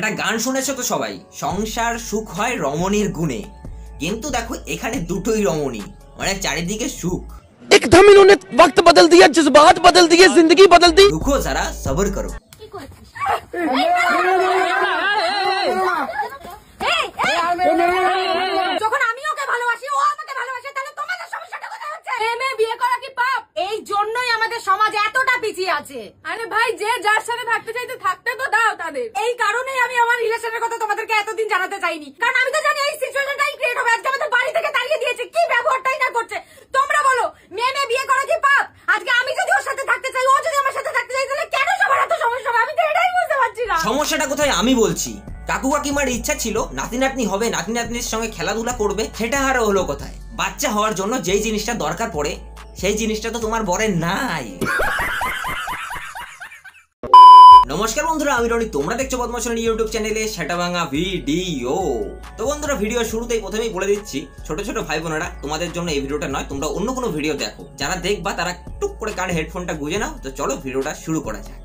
একটা গান শুনেছো তো সবাই, সংসার সুখ হয় রমণীর গুণে। কিন্তু দেখো এখানে দুটোই রমণী, মানে চারিদিকে সুখ। एकदम इन्होंने वक्त बदल दिया, जज्बात बदल दिए, जिंदगी बदल दी। रुको जरा सब्र करो। যখন আমি ওকে ভালোবাসি, ও আমাকে ভালোবাসে, তাহলে তোমাদের সমস্যাটা কোথায় হচ্ছে? মেয়ে বিয়ে করা কি পাপ? এই জন্যই আমাদের সমাজ এতটা পিছিয়ে আছে। আরে ভাই, যে যার সাথে থাকতে চাইতে থাকতে তো দাও তাদের। এই কারণেই আমি আমার রিলেশনের কথা তোমাদেরকে এতদিন জানাতে চাইনি, কারণ আমি তো জানি এই সিচুয়েশনটাই ক্রিয়েট হবে। আজকে আমাদের বাড়ি থেকে তাড়িয়ে দিয়েছে, কি ব্যবহারটাই না করছে। তোমরা বলো, মেয়ে বিয়ে করা কি পাপ? আজকে আমি যদি ওর সাথে থাকতে চাই, ও যদি আমার সাথে থাকতে চাই, তাহলে কেন সবার এত সমস্যা হবে? আমি তো এটাই বুঝতে পারছি না। সমস্যাটা কোথায় আমি বলছি। কাকু কাকিমার ইচ্ছা ছিল নাতি নাতনি হবে, নাতি নাতনির সঙ্গে খেলাধুলা করবে, সেটা আর হলো কোথায়? বাচ্চা হওয়ার জন্য যেই জিনিসটা দরকার পড়ে সেই জিনিসটা তো তোমার বরের নাই। নমস্কার বন্ধুরা, আমি রনি, তোমরা দেখছো বদমাশ রনি ইউটিউব চ্যানেলে সেটা ভাঙা ভিডিও। তো বন্ধুরা, ভিডিও শুরুতেই প্রথমেই বলে দিচ্ছি, ছোট ছোট ভাই বোনেরা, তোমাদের জন্য এই ভিডিওটা নয়, তোমরা অন্য কোনো ভিডিও দেখো। যারা দেখবা তারা টুক করে কানে হেডফোনটা গুঁজে নাও। তো চলো ভিডিওটা শুরু করা যাক।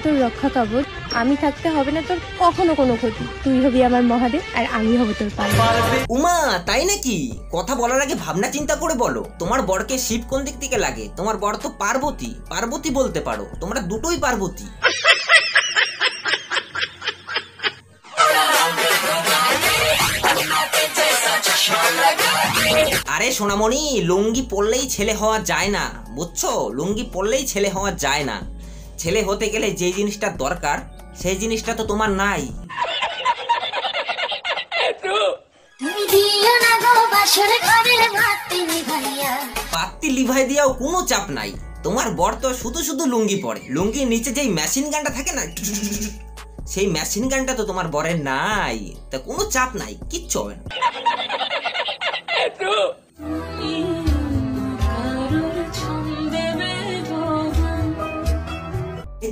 তোর রক্ষা কবচ, আমি থাকতে হবে না তোর কখনো কোনো ক্ষতি। তুই হবি আমার মহাদেব আর আমি হব তোর পার্বতী। উমা, তাই নাকি? কথা বলার আগে ভাবনা চিন্তা করে বলো। তোমার বরকে শিব কোন দিক থেকে লাগে? তোমার বর তো পার্বতী, পার্বতী বলতে পারো। তোমরা দুটোই পার্বতী। আরে সোনামণি, লুঙ্গি পরলেই ছেলে হওয়া যায় না, বুঝছো? লুঙ্গি পরলেই ছেলে হওয়া যায় না। ছেলে হতে গেলে যে জিনিসটা দরকার সেই জিনিসটা তো তোমার নাই। বাতি লিভাই দিয়াও কোনো চাপ নাই। তোমার বর তো শুধু শুধু লুঙ্গি পরে। লুঙ্গির নিচে যেই মেশিন গানটা থাকে না, সেই মেশিন গানটা তো তোমার বরের নাই। তা কোনো চাপ নাই, কিচ্ছু হবে না।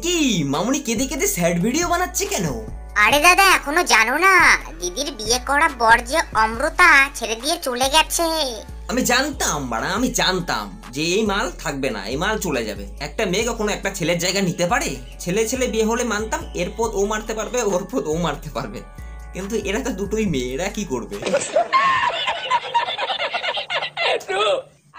কি মামুনি কেঁদে কেঁদে স্যাড ভিডিও বানাচ্ছে কেন? আরে দাদা, এখনো জানো না দিদির বিয়ে করা বর যে অমৃতা ছেড়ে দিয়ে চলে গেছে। আমি জানতাম বাড়া, আমি জানতাম যে এই মাল থাকবে না, এই মাল চলে যাবে। একটা মেয়ে কখনো একটা ছেলের জায়গা নিতে পারে? ছেলে ছেলে বিয়ে হলে মানতাম, এরপর ও মারতে পারবে, ওর পর ও মারতে পারবে। কিন্তু এরা তো দুটোই মেয়ে, এরা কি করবে?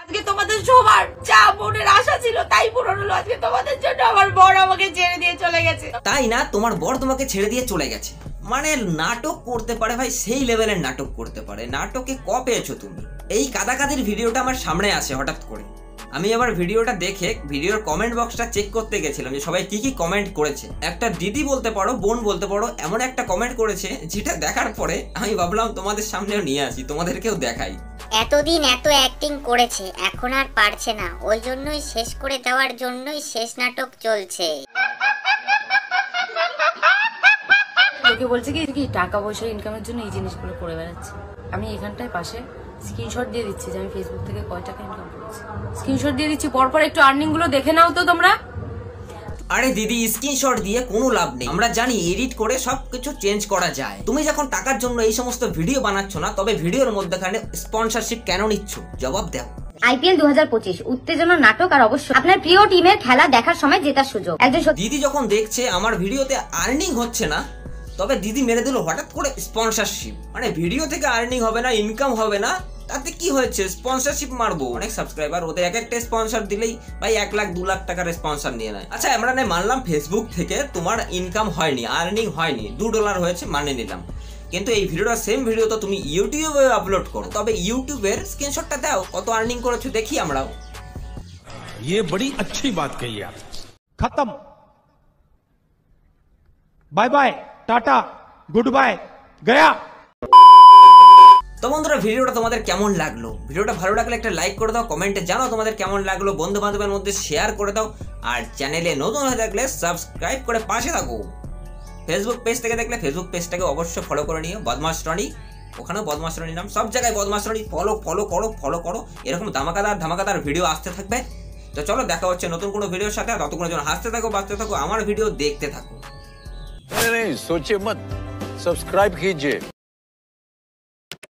আজকে তোমাদের সবার যা মনের আশা ছিল তাই পূরণ হলো। আজকে তোমাদের জন্য আমার বর আমাকে ছেড়ে দিয়ে চলে গেছে। তাই না? তোমার বর তোমাকে ছেড়ে দিয়ে চলে গেছে মানে নাটক করতে পারে ভাই, সেই লেভেলের নাটক করতে পারে। নাটকে ক পেয়েছো তুমি? এই কাদাকাদির ভিডিওটা আমার সামনে আসে হঠাৎ করে। আমি আবার ভিডিওটা দেখে ভিডিওর কমেন্ট বক্সটা চেক করতে গেছিলাম যে সবাই কি কি কমেন্ট করেছে। একটা দিদি বলতে পারো, বোন বলতে পারো, এমন একটা কমেন্ট করেছে যেটা দেখার পরে আমি ভাবলাম তোমাদের সামনেও নিয়ে আসি, তোমাদেরকেও দেখাই। এতদিন এত অ্যাক্টিং করেছে, এখন আর পারছে না, ওই জন্যই শেষ করে দেওয়ার জন্যই শেষ নাটক চলছে। লোকে বলছে কি টাকা পয়সা ইনকামের জন্য এই জিনিসগুলো করে বেড়াচ্ছে। আমি এখানটায় পাশে স্ক্রিনশট দিয়ে দিচ্ছি যে আমি ফেসবুক থেকে কয় টাকা ইনকাম করেছি। স্ক্রিনশট দিয়ে দিচ্ছি, পরপর একটু আর্নিং গুলো দেখে নাও তো তোমরা। আরে দিদি, স্ক্রিনশট দিয়ে কোনো লাভ নেই। আমরা জানি এডিট করে সবকিছু চেঞ্জ করা যায়। তুমি যখন টাকার জন্য এই সমস্ত ভিডিও বানাচ্ছ না, তবে ভিডিওর মধ্যখানে স্পন্সরশিপ কেন নিচ্ছ? জবাব দাও। IPL 2025 উত্তেজনা নাটক আর অবশ্যই আপনার প্রিয় টিমের খেলা দেখার সময় জেতার সুযোগ। একজন দিদি যখন দেখছে আমার ভিডিওতে আর্নিং হচ্ছে না, তবে দিদি মেরে দিল হঠাৎ করে স্পন্সরশিপ। মানে ভিডিও থেকে আর্নিং হবে না, ইনকাম হবে না, তাতে কি হয়েছে? স্পন্সরশিপ মারবো। অনেক সাবস্ক্রাইবার, ওদের এক একটা স্পন্সর দিলেই ভাই 1 লাখ 2 লাখ টাকার স্পন্সর নিয়ে নেয়। আচ্ছা, আমরা মানলাম ফেসবুক থেকে তোমার ইনকাম হয়নি, আর্নিং হয়নি, $2 হয়েছে, মানে নিলাম। কিন্তু এই ভিডিওটা সেম ভিডিও তো তুমি ইউটিউবে আপলোড করো, তবে ইউটিউবের স্ক্রিনশটটা দাও, কত আর্নিং করেছো দেখি আমরাও। ये बड़ी अच्छी बात कही आप। खत्म, bye bye, tata, goodbye, गया। তো বন্ধুরা, ভিডিওটা তোমাদের কেমন লাগলো? ভিডিওটা ভালো লাগলে একটা লাইক করে দাও, কমেন্টে জানাও তোমাদের কেমন লাগলো, বন্ধু বান্ধবের মধ্যে শেয়ার করে দাও, আর চ্যানেলে নতুন হয়ে থাকলে সাবস্ক্রাইব করে পাশে থাকো। ফেসবুক পেজ থেকে দেখলে ফেসবুক পেজটাকে অবশ্যই ফলো করে নিও, বদমাশ রনি। ওখানেও বদমাশ রনি নাম, সব জায়গায় বদমাশ রনি। ফলো করো। এরকম ধামাকাদার ভিডিও আসতে থাকবে। তো চলো, দেখা হচ্ছে নতুন কোনো ভিডিওর সাথে। ততক্ষণের জন্য হাসতে থাকো, বাঁচতে থাকো, আমার ভিডিও দেখতে থাকো। नहीं सोचिए मत, सब्सक्राइब कीजिए।